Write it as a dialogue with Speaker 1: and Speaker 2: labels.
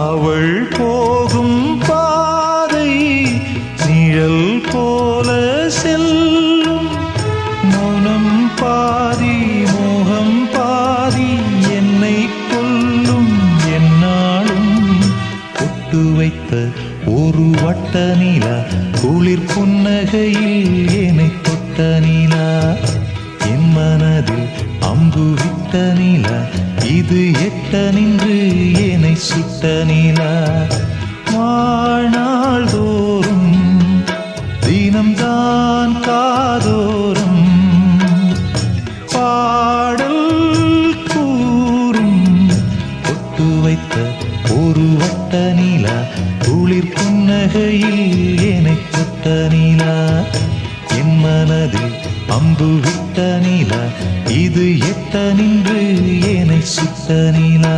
Speaker 1: அவள் போகும் பாதை நிழல் போல செல்லும். மௌனம் பாதி மோகம் பாதி என்னை கொல்லும். என்னாலும் பொட்டு வைத்த ஒரு வட்ட நிலா குளிர் புன்னகையில் என்னை தொட்ட நிலா. என் மனதில் அம்பு விட்ட நிலா இது எட்ட நின்று என்னை சுட்ட நிலா. வாழ்நாள் தோறும் தினம்தான் காதோறும் பாடல் கூறும். பொட்டு வைத்த ஒரு வட்ட நிலா குளிர் புன்னகையில் என்னை தொட்ட நிலா. என் மனதில் அம்பு விட்ட நிலா இது எட்ட நின்று என்னை சுட்ட நிலா.